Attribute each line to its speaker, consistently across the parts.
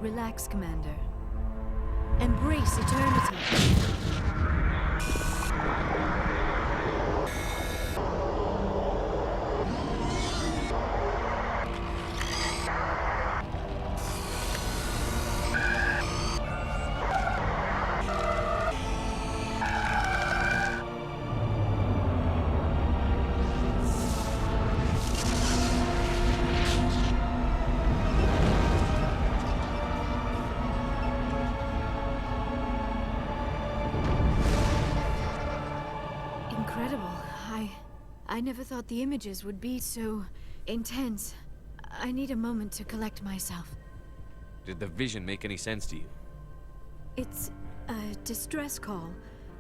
Speaker 1: Relax, Commander. Embrace eternity. Incredible. I never thought the images would be so intense. I need a moment to collect myself.
Speaker 2: Did the vision make any sense to you?
Speaker 1: It's a distress call.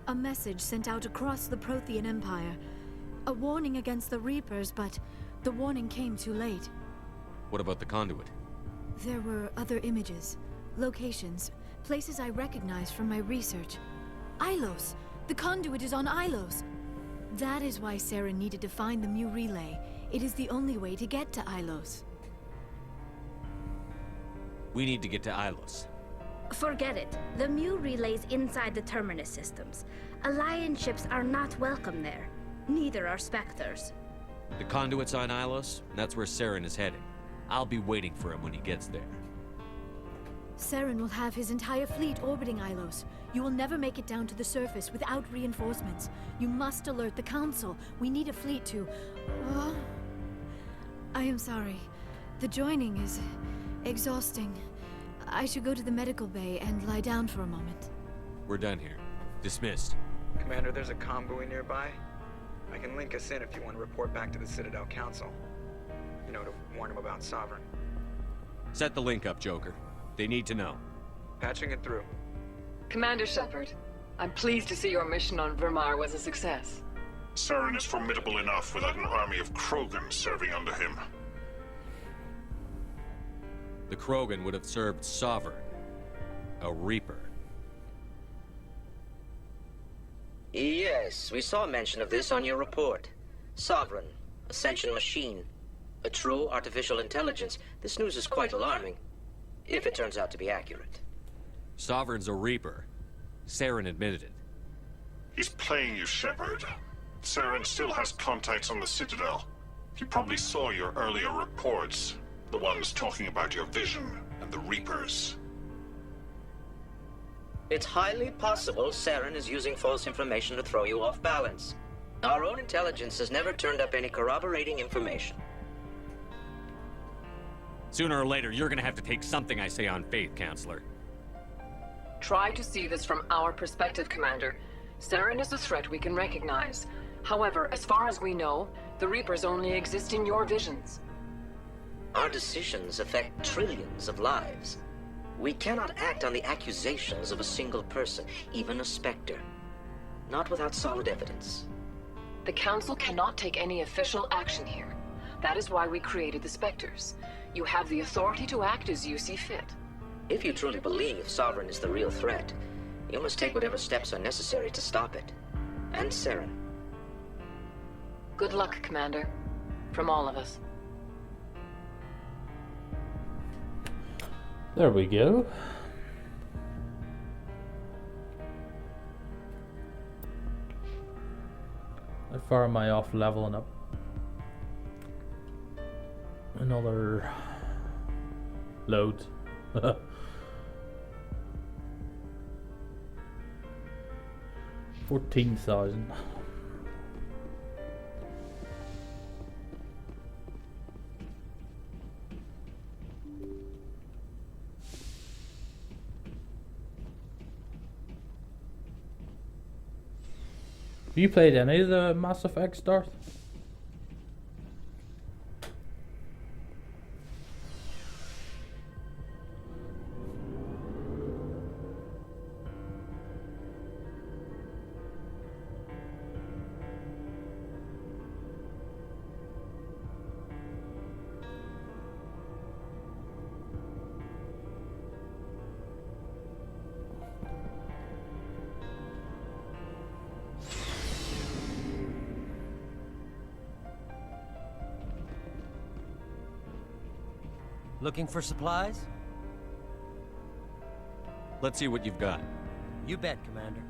Speaker 1: A message sent out across the Prothean Empire. A warning against the Reapers, but the warning came too late.
Speaker 2: What about the conduit?
Speaker 1: There were other images, locations, places I recognized from my research. Ilos! The conduit is on Ilos! That is why Saren needed to find the Mu relay. It is the only way to get to Ilos.
Speaker 2: We need to get to Ilos.
Speaker 3: Forget it. The Mu relay's inside the Terminus systems. Alliance ships are not welcome there. Neither are Spectres.
Speaker 2: The conduit's on Ilos, and that's where Saren is heading. I'll be waiting for him when he gets there.
Speaker 1: Saren will have his entire fleet orbiting Ilos. You will never make it down to the surface without reinforcements. You must alert the Council. We need a fleet to... I am sorry. The joining is exhausting. I should go to the medical bay and lie down for a moment.
Speaker 2: We're done here. Dismissed.
Speaker 4: Commander, there's a convoy nearby. I can link us in if you want to report back to the Citadel Council. You know, to warn them about Sovereign.
Speaker 2: Set the link up, Joker. They need to know.
Speaker 4: Patching it through.
Speaker 5: Commander Shepard, I'm pleased to see your mission on Vermar was a success.
Speaker 6: Saren is formidable enough without an army of Krogan serving under him.
Speaker 2: The Krogan would have served Sovereign, a Reaper.
Speaker 7: Yes, we saw mention of this on your report. Sovereign, Ascension machine, a true artificial intelligence. This news is quite alarming, if it turns out to be accurate.
Speaker 2: Sovereign's a Reaper. Saren admitted it.
Speaker 6: He's playing you, Shepard. Saren still has contacts on the Citadel. He probably saw your earlier reports, the ones talking about your vision and the Reapers.
Speaker 7: It's highly possible Saren is using false information to throw you off balance. Our own intelligence has never turned up any corroborating information.
Speaker 2: Sooner or later, you're gonna have to take something I say on faith, Counselor.
Speaker 5: Try to see this from our perspective, Commander. Saren is a threat we can recognize. However, as far as we know, the Reapers only exist in your visions.
Speaker 7: Our decisions affect trillions of lives. We cannot act on the accusations of a single person, even a Spectre. Not without solid evidence.
Speaker 5: The Council cannot take any official action here. That is why we created the Spectres. You have the authority to act as you see fit.
Speaker 7: If you truly believe Sovereign is the real threat, you must take whatever steps are necessary to stop it. And Saren.
Speaker 5: Good luck, Commander. From all of us.
Speaker 8: There we go. How far am I off leveling up? Another load. 14,000. Have you played any of the Mass Effects, Darth?
Speaker 9: Looking for supplies?
Speaker 2: Let's see what you've got.
Speaker 9: You bet, Commander.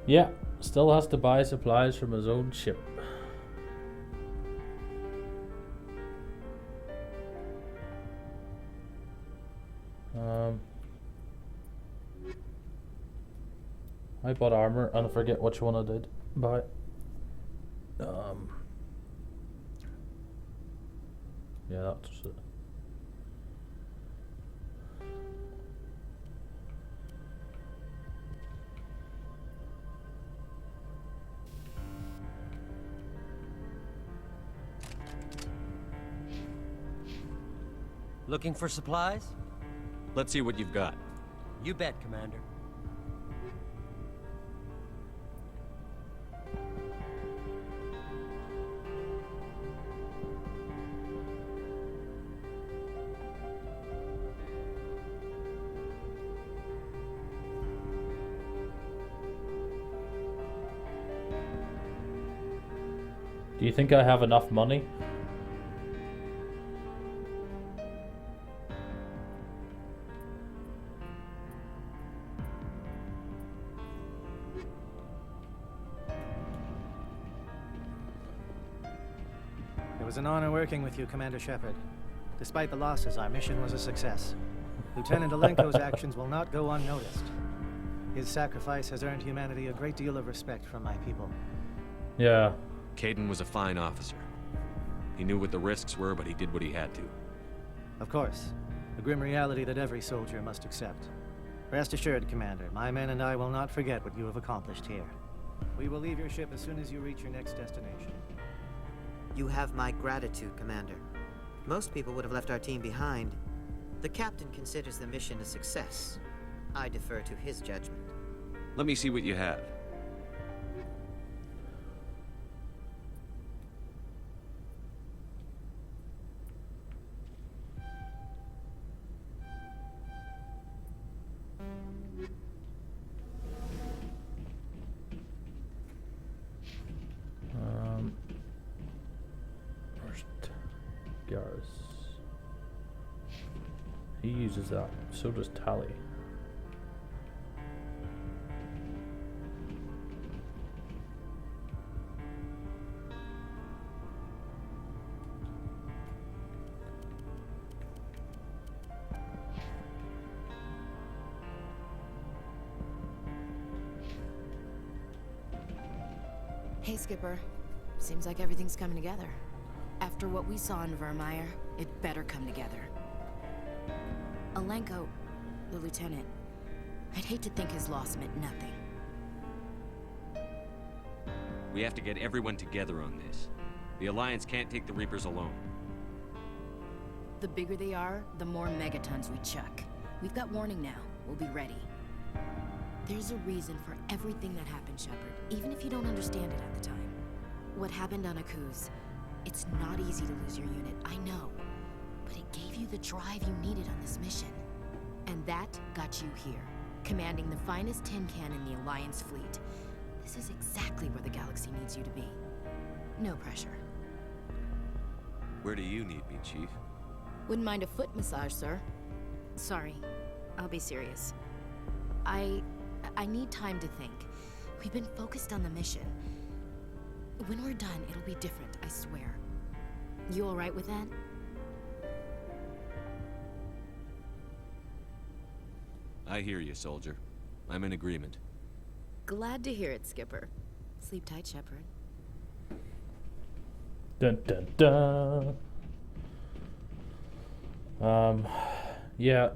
Speaker 8: Yeah, still has to buy supplies from his own ship. I bought armor and I forget which one I did buy. Yeah, that's it.
Speaker 9: Looking for supplies?
Speaker 2: Let's see what you've got.
Speaker 9: You bet, Commander.
Speaker 8: Do you think I have enough money?
Speaker 10: It was an honor working with you, Commander Shepard. Despite the losses, our mission was a success. Lieutenant Alenko's actions will not go unnoticed. His sacrifice has earned humanity a great deal of respect from my people.
Speaker 8: Yeah.
Speaker 2: Kaidan was a fine officer. He knew what the risks were, but he did what he had to.
Speaker 10: Of course. A grim reality that every soldier must accept. Rest assured, Commander, my men and I will not forget what you have accomplished here. We will leave your ship as soon as you reach your next destination.
Speaker 11: You have my gratitude, Commander. Most people would have left our team behind. The captain considers the mission a success. I defer to his judgment.
Speaker 2: Let me see what you have.
Speaker 8: Where's Garrus? He uses that. So does Tally.
Speaker 12: Hey, Skipper. Seems like everything's coming together. After what we saw in Vermeer, it better come together. Alenko, the lieutenant, I'd hate to think his loss meant nothing.
Speaker 2: We have to get everyone together on this. The Alliance can't take the Reapers alone.
Speaker 12: The bigger they are, the more megatons we chuck. We've got warning now. We'll be ready. There's a reason for everything that happened, Shepard, even if you don't understand it at the time. What happened on Akuz, it's not easy to lose your unit, I know. But it gave you the drive you needed on this mission. And that got you here, commanding the finest tin can in the Alliance fleet. This is exactly where the galaxy needs you to be. No pressure.
Speaker 2: Where do you need me, Chief?
Speaker 12: Wouldn't mind a foot massage, sir. Sorry, I'll be serious. I need time to think. We've been focused on the mission. When we're done, it'll be different, I swear. You all right with that?
Speaker 2: I hear you, soldier. I'm in agreement.
Speaker 12: Glad to hear it, Skipper. Sleep tight, Shepard.
Speaker 8: Dun dun dun. Yeah.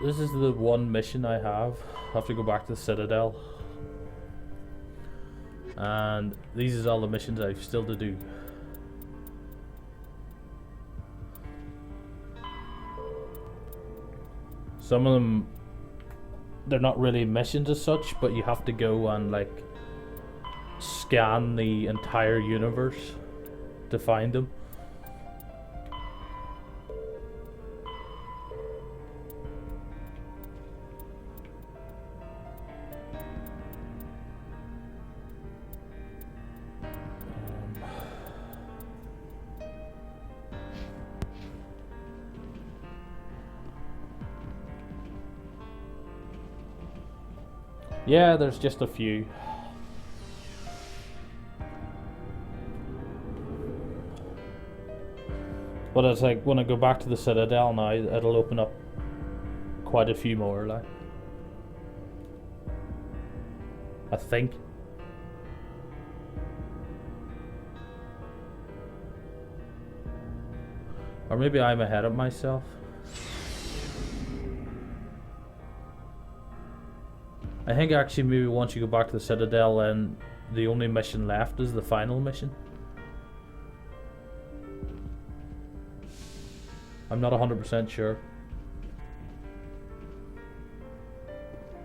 Speaker 8: This is the one mission I have. I have to go back to the Citadel. And these is all the missions I've still to do. Some of them, they're not really missions as such, but you have to go and like scan the entire universe to find them. Yeah, there's just a few. But it's like when I go back to the Citadel now, it'll open up quite a few more, like. I think. Or maybe I'm ahead of myself. I think actually maybe once you go back to the Citadel, then the only mission left is the final mission. I'm not 100% sure.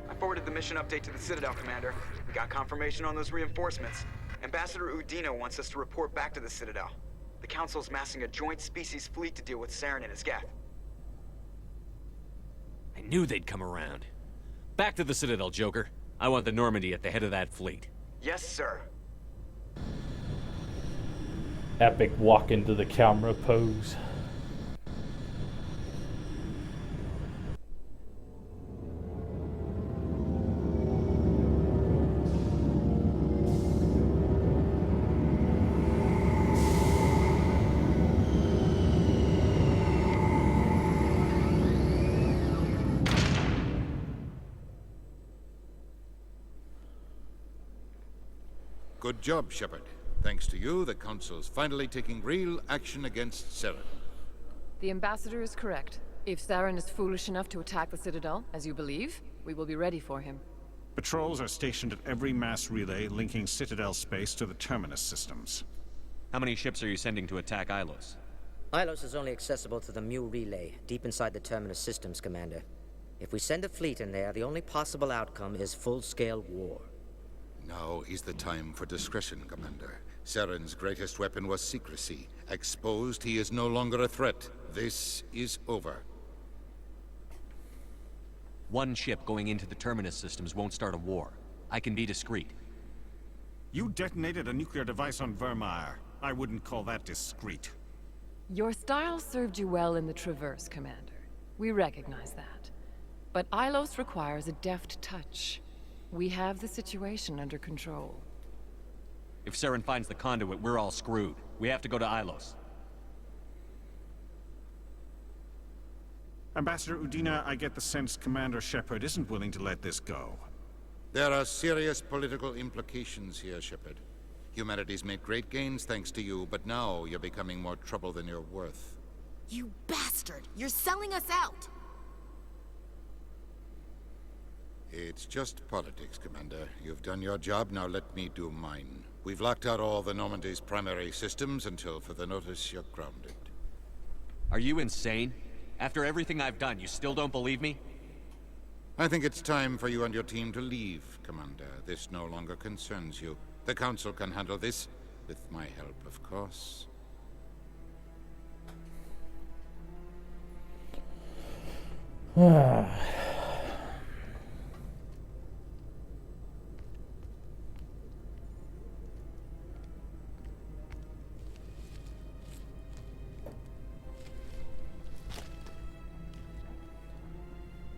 Speaker 4: I forwarded the mission update to the Citadel, Commander. We got confirmation on those reinforcements. Ambassador Udina wants us to report back to the Citadel. The Council's massing a joint species fleet to deal with Saren and his Geth.
Speaker 2: I knew they'd come around. Back to the Citadel, Joker. I want the Normandy at the head of that fleet.
Speaker 4: Yes, sir.
Speaker 8: Epic walk into the camera pose.
Speaker 13: Good job, Shepard. Thanks to you, the Council's finally taking real action against Saren.
Speaker 5: The Ambassador is correct. If Saren is foolish enough to attack the Citadel, as you believe, we will be ready for him.
Speaker 6: Patrols are stationed at every mass relay linking Citadel space to the Terminus systems.
Speaker 2: How many ships are you sending to attack Ilos?
Speaker 7: Ilos is only accessible to the Mu relay, deep inside the Terminus systems, Commander. If we send a fleet in there, the only possible outcome is full-scale war.
Speaker 13: Now is the time for discretion, Commander. Saren's greatest weapon was secrecy. Exposed, he is no longer a threat. This is over.
Speaker 2: One ship going into the Terminus systems won't start a war. I can be discreet.
Speaker 6: You detonated a nuclear device on Vermeer. I wouldn't call that discreet.
Speaker 5: Your style served you well in the Traverse, Commander. We recognize that. But Ilos requires a deft touch. We have the situation under control.
Speaker 2: If Saren finds the conduit, we're all screwed. We have to go to Ilos.
Speaker 6: Ambassador Udina, I get the sense Commander Shepard isn't willing to let this go.
Speaker 13: There are serious political implications here, Shepard. Humanity's made great gains thanks to you, but now you're becoming more trouble than you're worth.
Speaker 12: You bastard! You're selling us out!
Speaker 13: It's just politics, Commander. You've done your job, now let me do mine. We've locked out all the Normandy's primary systems until further notice you're grounded.
Speaker 2: Are you insane? After everything I've done, you still don't believe me?
Speaker 13: I think it's time for you and your team to leave, Commander. This no longer concerns you. The Council can handle this, with my help, of course.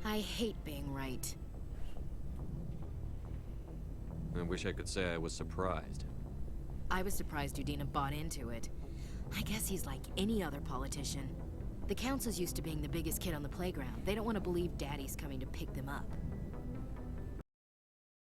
Speaker 12: I hate being right.
Speaker 2: I wish I could say I was surprised.
Speaker 12: I was surprised Udina bought into it. I guess he's like any other politician. The Council's used to being the biggest kid on the playground. They don't want to believe Daddy's coming to pick them up.